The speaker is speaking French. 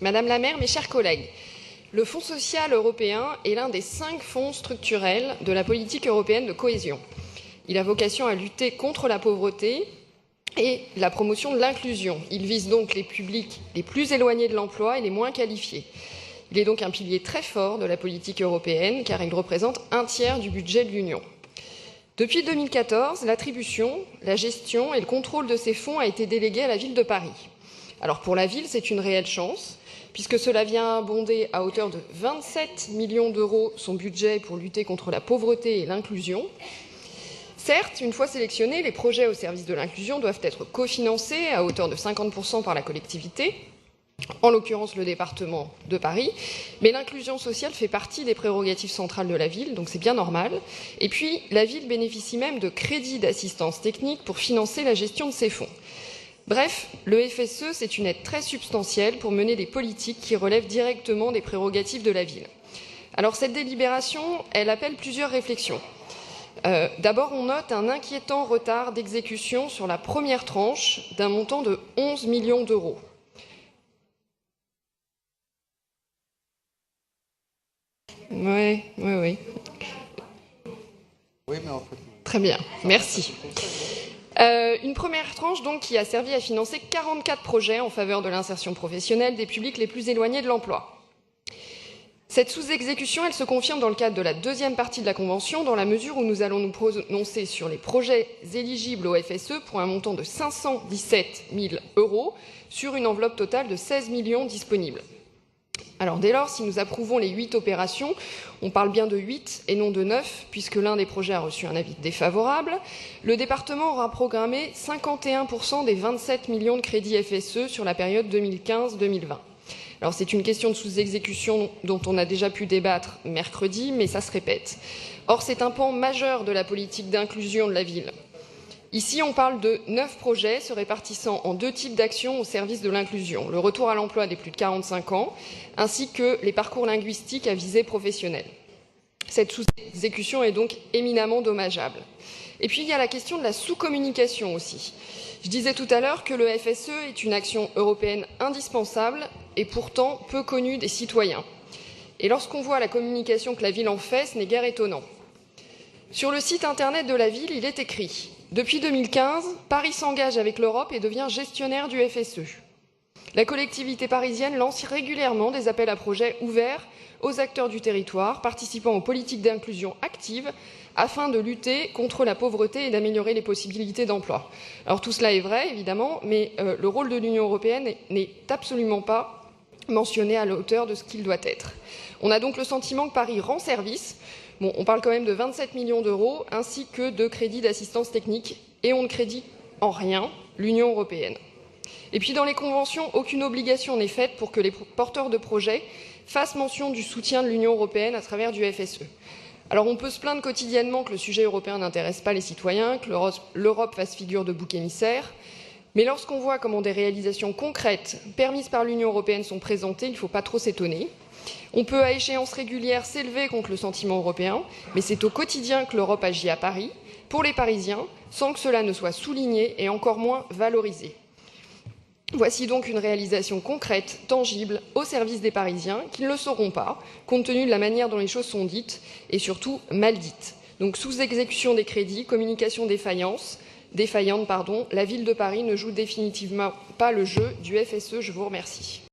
Madame la maire, mes chers collègues, le Fonds social européen est l'un des 5 fonds structurels de la politique européenne de cohésion. Il a vocation à lutter contre la pauvreté et la promotion de l'inclusion. Il vise donc les publics les plus éloignés de l'emploi et les moins qualifiés. Il est donc un pilier très fort de la politique européenne car il représente 1/3 du budget de l'Union. Depuis 2014, l'attribution, la gestion et le contrôle de ces fonds a été délégué à la ville de Paris. Alors pour la ville, c'est une réelle chance, puisque cela vient abonder à hauteur de 27 millions d'euros son budget pour lutter contre la pauvreté et l'inclusion. Certes, une fois sélectionnés, les projets au service de l'inclusion doivent être cofinancés à hauteur de 50% par la collectivité, en l'occurrence le département de Paris, mais l'inclusion sociale fait partie des prérogatives centrales de la ville, donc c'est bien normal. Et puis, la ville bénéficie même de crédits d'assistance technique pour financer la gestion de ces fonds. Bref, le FSE, c'est une aide très substantielle pour mener des politiques qui relèvent directement des prérogatives de la ville. Alors cette délibération, elle appelle plusieurs réflexions. D'abord, on note un inquiétant retard d'exécution sur la première tranche d'un montant de 11 millions d'euros. Oui. Oui, mais en fait... Très bien, merci. Une première tranche donc qui a servi à financer 44 projets en faveur de l'insertion professionnelle des publics les plus éloignés de l'emploi. Cette sous-exécution, elle se confirme dans le cadre de la deuxième partie de la Convention, dans la mesure où nous allons nous prononcer sur les projets éligibles au FSE pour un montant de 517 000 € sur une enveloppe totale de 16 millions disponibles. Alors dès lors, si nous approuvons les 8 opérations, on parle bien de 8 et non de 9, puisque l'un des projets a reçu un avis défavorable. Le département aura programmé 51% des 27 millions de crédits FSE sur la période 2015-2020. Alors c'est une question de sous-exécution dont on a déjà pu débattre mercredi, mais ça se répète. Or c'est un pan majeur de la politique d'inclusion de la ville. Ici, on parle de 9 projets se répartissant en 2 types d'actions au service de l'inclusion, le retour à l'emploi des plus de 45 ans, ainsi que les parcours linguistiques à visée professionnelle. Cette sous-exécution est donc éminemment dommageable. Et puis, il y a la question de la sous-communication aussi. Je disais tout à l'heure que le FSE est une action européenne indispensable et pourtant peu connue des citoyens. Et lorsqu'on voit la communication que la ville en fait, ce n'est guère étonnant. Sur le site internet de la ville, il est écrit « Depuis 2015, Paris s'engage avec l'Europe et devient gestionnaire du FSE. La collectivité parisienne lance régulièrement des appels à projets ouverts aux acteurs du territoire, participant aux politiques d'inclusion actives afin de lutter contre la pauvreté et d'améliorer les possibilités d'emploi. » Alors tout cela est vrai, évidemment, mais le rôle de l'Union européenne n'est absolument pas mentionné à la hauteur de ce qu'il doit être. On a donc le sentiment que Paris rend service. Bon, on parle quand même de 27 millions d'euros ainsi que de crédits d'assistance technique et on ne crédite en rien l'Union européenne. Et puis dans les conventions, aucune obligation n'est faite pour que les porteurs de projets fassent mention du soutien de l'Union européenne à travers du FSE. Alors on peut se plaindre quotidiennement que le sujet européen n'intéresse pas les citoyens, que l'Europe fasse figure de bouc émissaire, mais lorsqu'on voit comment des réalisations concrètes permises par l'Union européenne sont présentées, il ne faut pas trop s'étonner. On peut à échéance régulière s'élever contre le sentiment européen, mais c'est au quotidien que l'Europe agit à Paris, pour les Parisiens, sans que cela ne soit souligné et encore moins valorisé. Voici donc une réalisation concrète, tangible, au service des Parisiens, qui ne le sauront pas, compte tenu de la manière dont les choses sont dites, et surtout mal dites. Donc sous-exécution des crédits, communication défaillante, la ville de Paris ne joue définitivement pas le jeu du FSE. Je vous remercie.